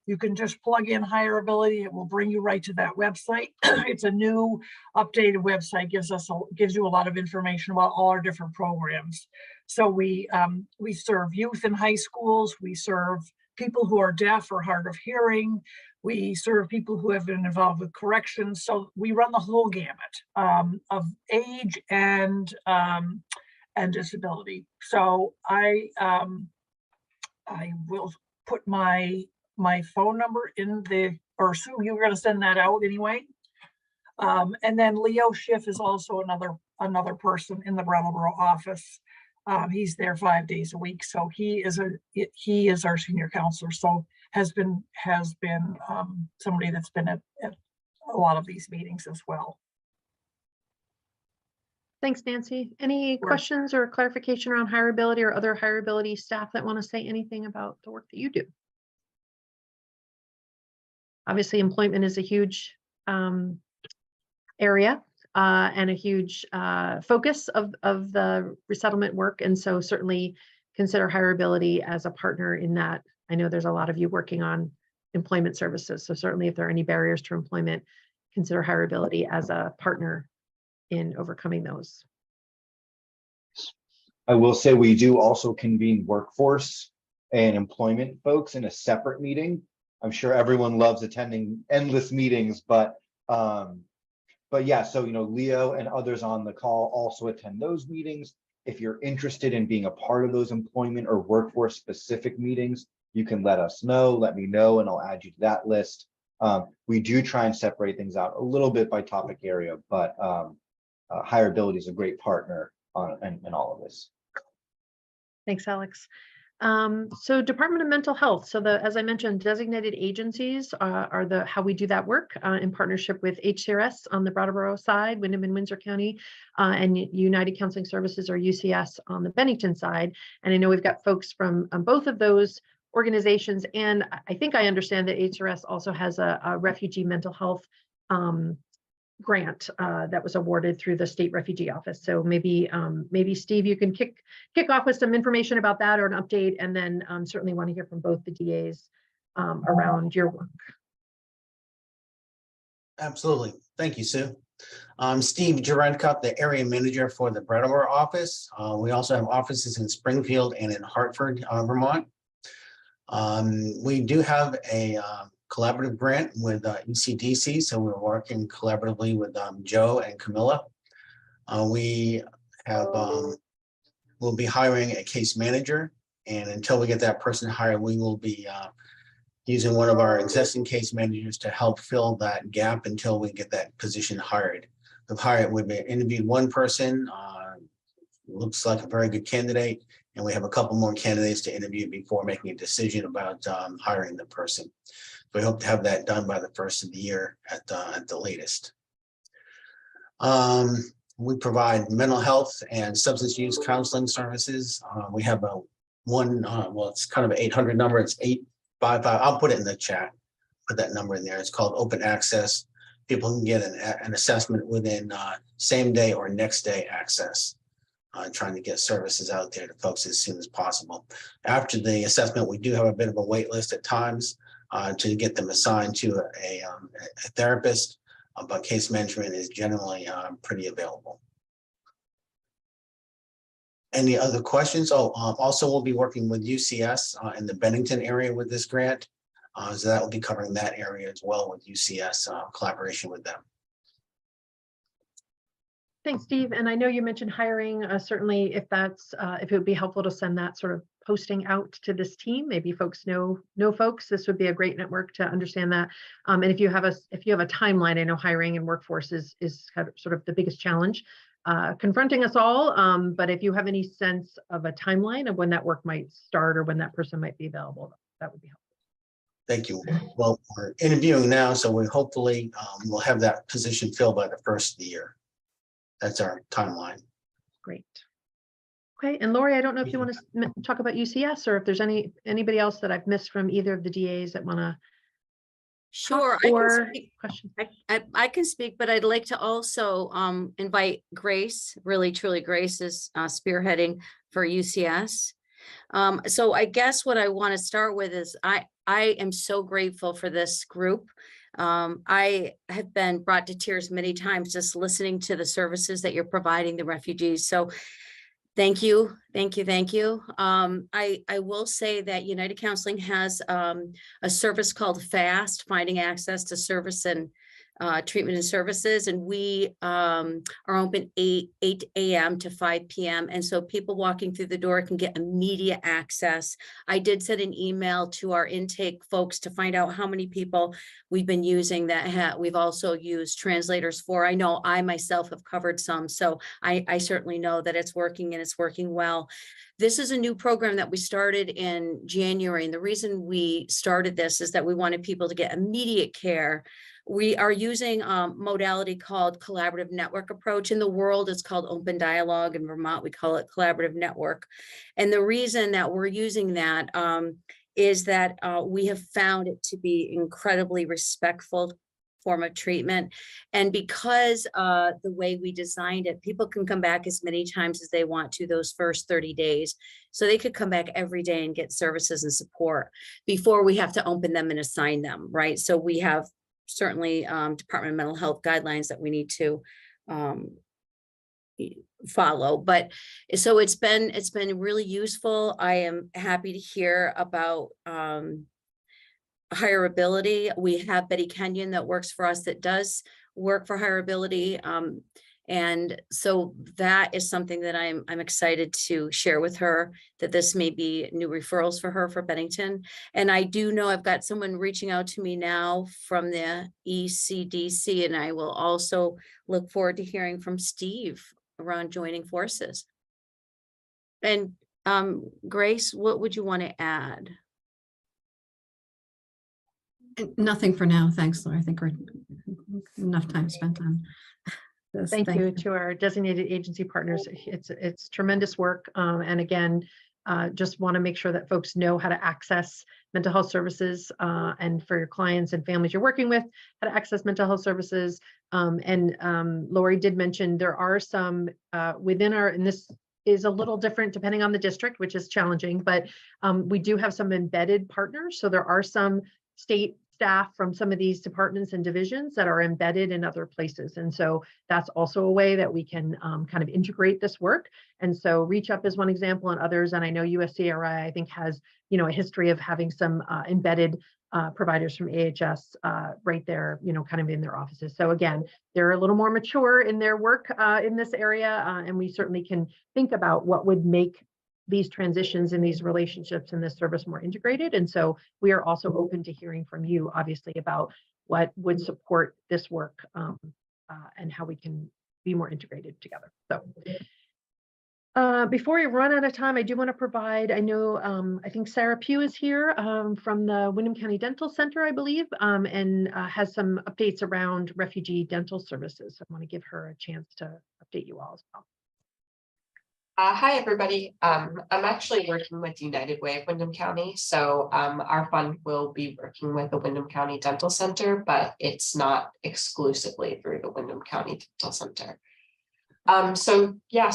You can just plug in Hireability, it will bring you right to that website. It's a new updated website, gives you a lot of information about all our different programs. So we serve youth in high schools, we serve people who are deaf or hard of hearing, we serve people who have been involved with corrections. So we run the whole gamut of age and disability. So I will put my phone number in or Sue, you were going to send that out anyway. And then Leo Schiff is also another person in the Brattleboro office. He's there 5 days a week, so he is our senior counselor. So has been somebody that's been at a lot of these meetings as well. Thanks, Nancy. Any questions or clarification around Hireability or other Hireability staff that want to say anything about the work that you do? Obviously, employment is a huge area and a huge focus of the resettlement work. And so certainly consider Hireability as a partner in that. I know there's a lot of you working on employment services. So certainly if there are any barriers to employment, consider Hireability as a partner in overcoming those. I will say we do also convene workforce and employment folks in a separate meeting. I'm sure everyone loves attending endless meetings, but yeah, so Leo and others on the call also attend those meetings. If you're interested in being a part of those employment or workforce specific meetings, you can let us know, let me know, and I'll add you to that list. We do try and separate things out a little bit by topic area, but Hireability is a great partner in all of this. Thanks, Alex. So Department of Mental Health. So as I mentioned, designated agencies are how we do that work in partnership with HCRS on the Brattleboro side, Windham and Windsor County, and United Counseling Services or UCS on the Bennington side. And I know we've got folks from both of those organizations. And I think I understand that HCRS also has a refugee mental health grant that was awarded through the state refugee office. So maybe Steve, you can kick off with some information about that or an update, and then certainly want to hear from both the DAs around your work. Absolutely. Thank you, Sue. I'm Steve Jurencup, the area manager for the Brattleboro office. We also have offices in Springfield and in Hartford, Vermont. We do have a collaborative grant with ECDC, so we're working collaboratively with Joe and Camilla. We have we'll be hiring a case manager, and until we get that person hired, we will be using one of our existing case managers to help fill that gap until we get that position hired. We've interviewed one person, looks like a very good candidate, and we have a couple more candidates to interview before making a decision about hiring the person. We hope to have that done by the first of the year at the latest. We provide mental health and substance use counseling services. We have well, it's kind of an 800 number. It's 855. I'll put it in the chat. Put that number in there. It's called Open Access. People can get an assessment within same day or next day access. trying to get services out there to folks as soon as possible. After the assessment, we do have a bit of a wait list at times to get them assigned to a therapist, but case management is generally pretty available. Any other questions? Oh, also we'll be working with UCS in the Bennington area with this grant. So that will be covering that area as well with UCS collaboration with them. Thanks, Steve. And I know you mentioned hiring. Certainly, if it would be helpful to send that sort of posting out to this team, maybe folks know folks. This would be a great network to understand that. And if you have a timeline, I know hiring and workforce is kind of sort of the biggest challenge confronting us all. But if you have any sense of a timeline of when that work might start or when that person might be available, that would be helpful. Thank you. Well, we're interviewing now, so we hopefully will have that position filled by the first of the year. That's our timeline. Great. Okay, and Lori, I don't know if you want to talk about UCS or if there's anybody else that I've missed from either of the DAs that want to. Sure, I can speak, but I'd like to also invite Grace. Really, truly, Grace is spearheading for UCS. So I guess what I want to start with is I am so grateful for this group. I have been brought to tears many times just listening to the services that you're providing the refugees. So thank you, thank you, thank you. I will say that United Counseling has a service called FAST, Finding Access to Service and Treatment and Services, and we are open 8 a.m. to 5 p.m. And so people walking through the door can get immediate access. I did send an email to our intake folks to find out how many people we've been using that we've also used translators for. I know I myself have covered some, so I certainly know that it's working and it's working well. This is a new program that we started in January, and the reason we started this is that we wanted people to get immediate care. We are using a modality called collaborative network approach. In the world, it's called open dialogue. In Vermont, we call it collaborative network. And the reason that we're using that is that we have found it to be incredibly respectful form of treatment. And because the way we designed it, people can come back as many times as they want to those first 30 days. So they could come back every day and get services and support before we have to open them and assign them, right? So we have certainly Department of Mental Health guidelines that we need to follow. But so it's been really useful. I am happy to hear about hireability. We have Betty Kenyon that works for us that does work for hireability. And so that is something that I'm excited to share with her, that this may be new referrals for her for Bennington. And I do know I've got someone reaching out to me now from the ECDC, and I will also look forward to hearing from Steve around joining forces. And Grace, what would you want to add? Nothing for now. Thanks, Laura. I think we're enough time spent on this. Thank you to our designated agency partners. It's tremendous work. And again, just want to make sure that folks know how to access mental health services and for your clients and families you're working with, how to access mental health services. And Lori did mention there are some within our, and this is a little different depending on the district, which is challenging, but we do have some embedded partners. So there are some state staff from some of these departments and divisions that are embedded in other places. And so that's also a way that we can kind of integrate this work. And so Reach Up is one example and others. And I know USCRI, I think, has, a history of having some embedded providers from AHS right there, kind of in their offices. So again, they're a little more mature in their work in this area. And we certainly can think about what would make these transitions and these relationships in this service more integrated. And so we are also open to hearing from you, obviously, about what would support this work and how we can be more integrated together. So before we run out of time, I do want to provide, I know, I think Sarah Pugh is here from the Windham County Dental Center, I believe, and has some updates around refugee dental services. So I want to give her a chance to update you all as well. Hi, everybody. I'm actually working with United Way of Windham County. So our fund will be working with the Windham County Dental Center, but it's not exclusively through the Windham County Dental Center. So yeah,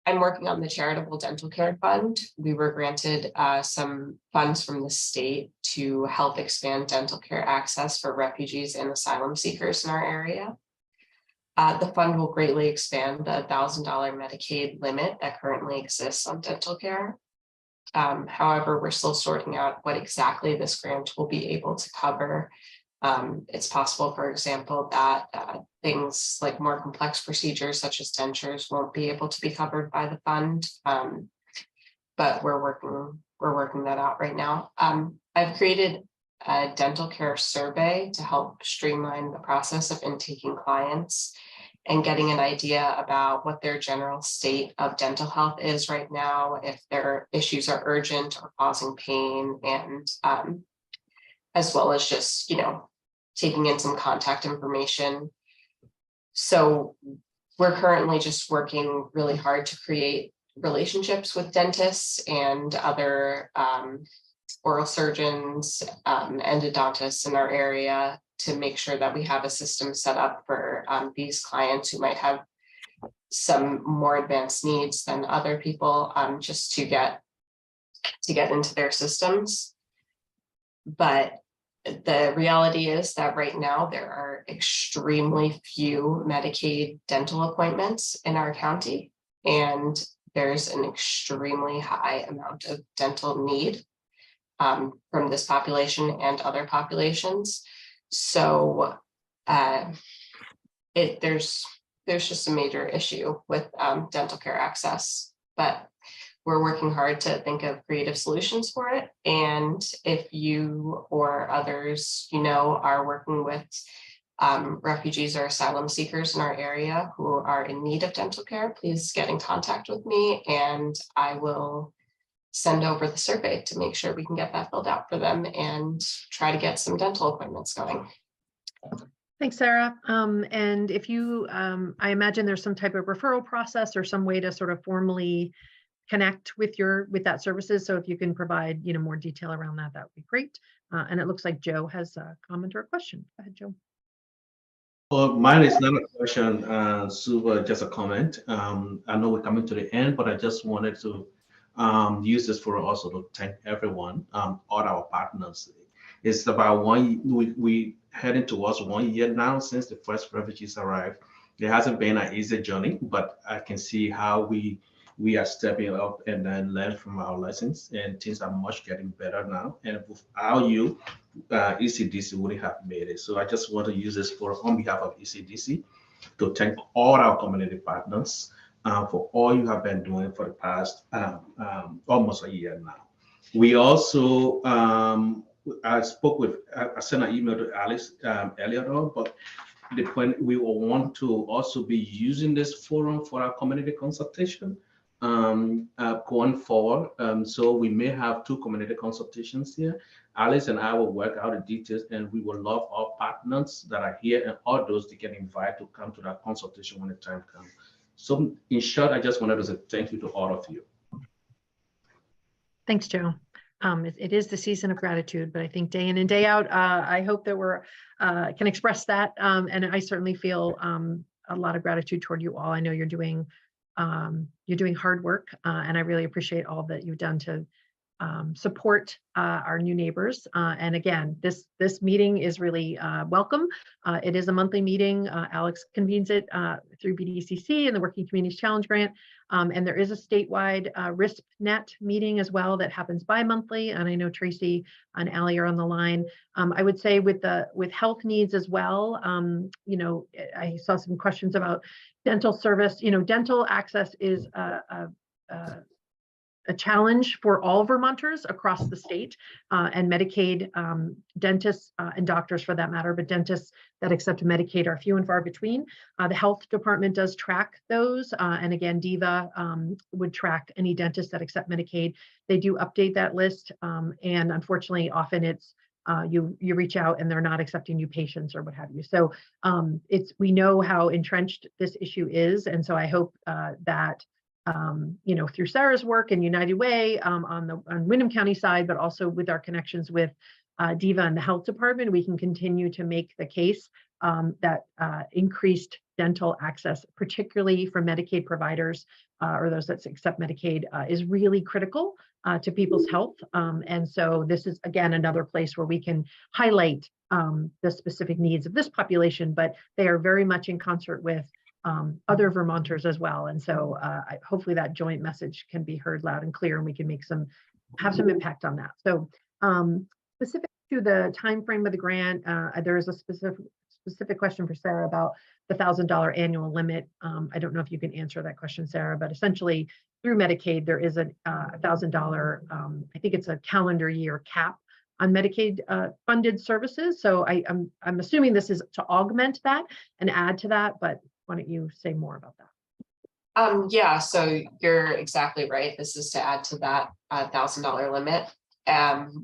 I'm working on the Charitable Dental Care Fund. We were granted some funds from the state to help expand dental care access for refugees and asylum seekers in our area. The fund will greatly expand the $1,000 Medicaid limit that currently exists on dental care. However, we're still sorting out what exactly this grant will be able to cover. It's possible, for example, that things like more complex procedures such as dentures won't be able to be covered by the fund. But we're working that out right now. I've created a dental care survey to help streamline the process of intaking clients and getting an idea about what their general state of dental health is right now, if their issues are urgent or causing pain, and as well as just, taking in some contact information. So we're currently just working really hard to create relationships with dentists and other oral surgeons, endodontists in our area to make sure that we have a system set up for these clients who might have some more advanced needs than other people, just to get into their systems. But the reality is that right now there are extremely few Medicaid dental appointments in our county, and there's an extremely high amount of dental need from this population and other populations. So there's just a major issue with dental care access, but we're working hard to think of creative solutions for it. And if you or others, are working with refugees or asylum seekers in our area who are in need of dental care, please get in contact with me and I will send over the survey to make sure we can get that filled out for them and try to get some dental appointments going. Thanks, Sarah. And if you, I imagine there's some type of referral process or some way to sort of formally connect with that services. So if you can provide, more detail around that, that would be great. And it looks like Joe has a comment or a question. Go ahead, Joe. Well, mine is not a question, Sue, but just a comment. I know we're coming to the end, but I just wanted to use this for also to thank everyone, all our partners. It's about we heading towards 1 year now since the first refugees arrived. It hasn't been an easy journey, but I can see how we are stepping up and then learn from our lessons, and things are much getting better now. And without you, ECDC wouldn't have made it. So I just want to use this on behalf of ECDC to thank all our community partners for all you have been doing for the past almost a year now. We also, I sent an email to Alice earlier on, but the point we will want to also be using this forum for our community consultation going forward. So we may have 2 community consultations here. Alice and I will work out the details, and we will love our partners that are here and all those that get invited to come to that consultation when the time comes. So in short, I just wanted to say thank you to all of you. Thanks, Joe. It is the season of gratitude, but I think day in and day out, I hope that we're can express that. And I certainly feel a lot of gratitude toward you all. I know you're doing hard work, and I really appreciate all that you've done to support our new neighbors. And again, this meeting is really welcome. It is a monthly meeting. Alex convenes it through BDCC and the Working Communities Challenge Grant. And there is a statewide RISP-Net meeting as well that happens bi-monthly. And I know Tracy and Allie are on the line. I would say with health needs as well, I saw some questions about dental service. Dental access is a challenge for all Vermonters across the state, and Medicaid dentists and doctors for that matter, but dentists that accept Medicaid are few and far between. The health department does track those, and again, DIVA would track any dentists that accept Medicaid. They do update that list, and unfortunately, often it's you reach out and they're not accepting new patients or what have you. So we know how entrenched this issue is, and so I hope that through Sarah's work and United Way on Windham County side, but also with our connections with DIVA and the health department, we can continue to make the case that increased dental access, particularly for Medicaid providers or those that accept Medicaid, is really critical to people's health. And so this is, again, another place where we can highlight the specific needs of this population, but they are very much in concert with other Vermonters as well. And so hopefully that joint message can be heard loud and clear, and we can have some impact on that. So specific to the time frame of the grant, there is a specific question for Sarah about the $1,000 annual limit. I don't know if you can answer that question, Sarah, but essentially through Medicaid, there is a $1,000, I think it's a calendar year cap on Medicaid funded services. So I'm assuming this is to augment that and add to that, but why don't you say more about that? Yeah, so you're exactly right. This is to add to that $1,000 limit.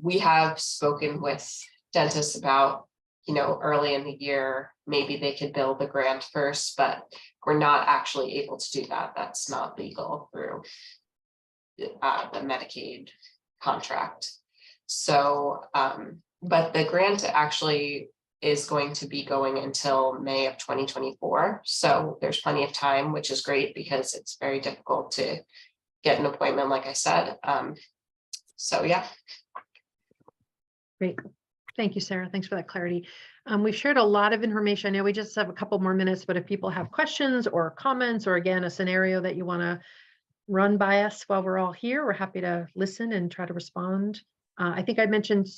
We have spoken with dentists about, early in the year, maybe they could bill the grant first, but we're not actually able to do that. That's not legal through the Medicaid contract. So, but the grant actually is going to be going until May of 2024. So there's plenty of time, which is great because it's very difficult to get an appointment, like I said. So yeah. Great. Thank you, Sarah. Thanks for that clarity. We've shared a lot of information. I know we just have a couple more minutes, but if people have questions or comments, or again, a scenario that you want to run by us while we're all here, we're happy to listen and try to respond. I think I mentioned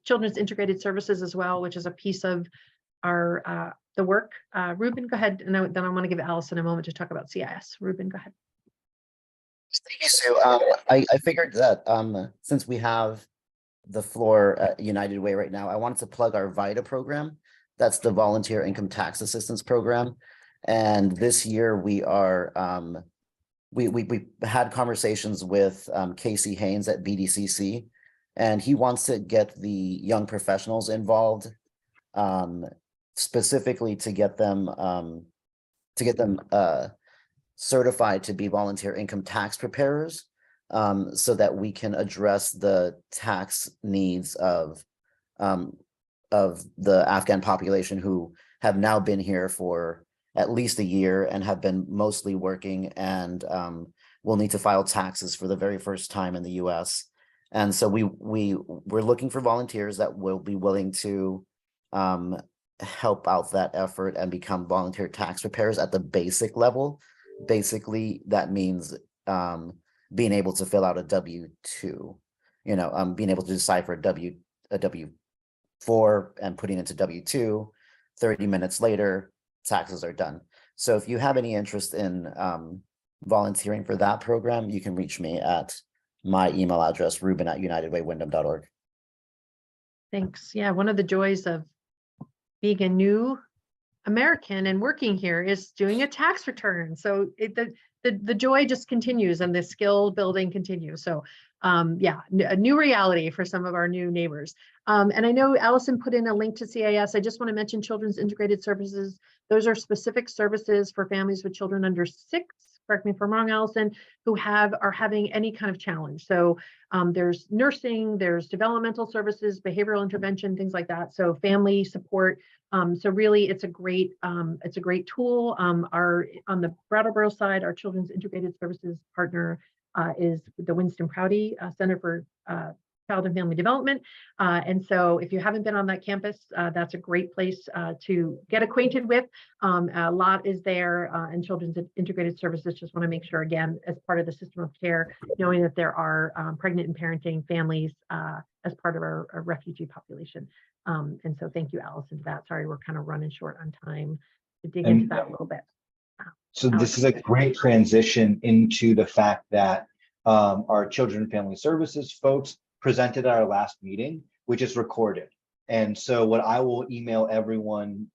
Children's Integrated Services as well, which is a piece of our the work. Ruben, go ahead, and then I want to give Allison a moment to talk about CIS. Ruben, go ahead. Thank you, Sue. I figured that since we have the floor at United Way right now, I wanted to plug our VITA program. That's the Volunteer Income Tax Assistance Program. And this year we are, we had conversations with Casey Haynes at BDCC, and he wants to get the young professionals involved, specifically to get them certified to be volunteer income tax preparers, so that we can address the tax needs of the Afghan population who have now been here for at least a year and have been mostly working and will need to file taxes for the very first time in the US. And so we're looking for volunteers that will be willing to help out that effort and become volunteer tax preparers at the basic level. Basically, that means being able to fill out a W-2, being able to decipher a W-4 and putting into W-2, 30 minutes later, taxes are done. So if you have any interest in volunteering for that program, you can reach me at my email address, ruben@unitedwaywindham.org. Thanks. Yeah, one of the joys of being a new American and working here is doing a tax return. So the joy just continues and the skill building continues. So yeah, a new reality for some of our new neighbors. And I know Allison put in a link to CIS. I just want to mention Children's Integrated Services. Those are specific services for families with children under 6, correct me if I'm wrong, Allison, who are having any kind of challenge. So there's nursing, there's developmental services, behavioral intervention, things like that. So family support. So really, it's a great tool. On the Brattleboro side, our Children's Integrated Services partner is the Winston Prouty Center for Child and Family Development. And so if you haven't been on that campus, that's a great place to get acquainted with. A lot is there, and Children's Integrated Services just want to make sure, again, as part of the system of care, knowing that there are pregnant and parenting families as part of our refugee population. And so thank you, Allison, for that. Sorry, we're kind of running short on time to dig into that a little bit. So this is a great transition into the fact that our Children and Family Services folks presented at our last meeting, which is recorded. And so what I will email everyone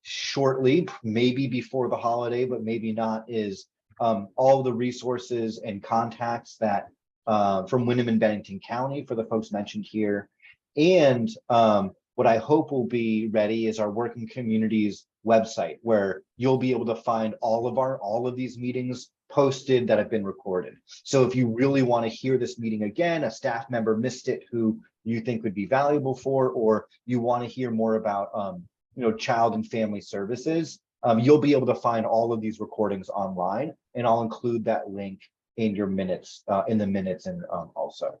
shortly, maybe before the holiday, but maybe not, is all the resources and contacts that from Windham and Bennington County for the folks mentioned here. And what I hope will be ready is our Working Communities website, where you'll be able to find all of these meetings posted that have been recorded. So if you really want to hear this meeting again, a staff member missed it who you think would be valuable for, or you want to hear more about child and family services, you'll be able to find all of these recordings online, and I'll include that link in your minutes, in the minutes, and also.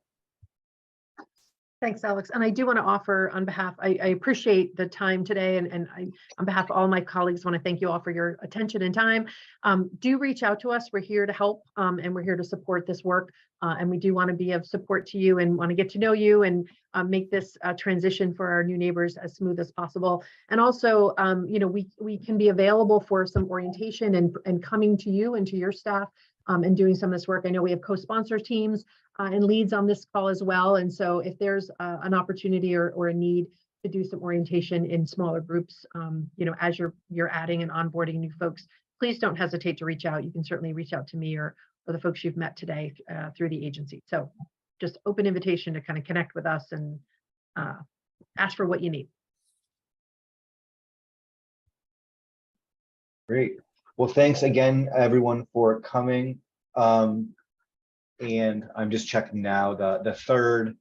Thanks, Alex. And I do want to offer on behalf, I appreciate the time today, and on behalf of all my colleagues, want to thank you all for your attention and time. Do reach out to us. We're here to help, and we're here to support this work. And we do want to be of support to you and want to get to know you and make this transition for our new neighbors as smooth as possible. And also, we can be available for some orientation and coming to you and to your staff and doing some of this work. I know we have co-sponsor teams and leads on this call as well. And so if there's an opportunity or a need to do some orientation in smaller groups, as you're adding and onboarding new folks, please don't hesitate to reach out. You can certainly reach out to me or the folks you've met today through the agency. So just open invitation to kind of connect with us and ask for what you need. Great. Well, thanks again, everyone, for coming. And I'm just checking now, the third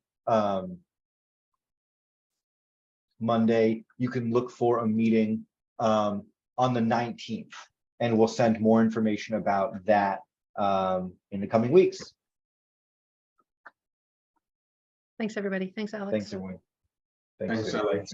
Monday, you can look for a meeting on the 19th, and we'll send more information about that in the coming weeks. Thanks, everybody. Thanks, Alex. Thanks, everyone. Thanks, Alex.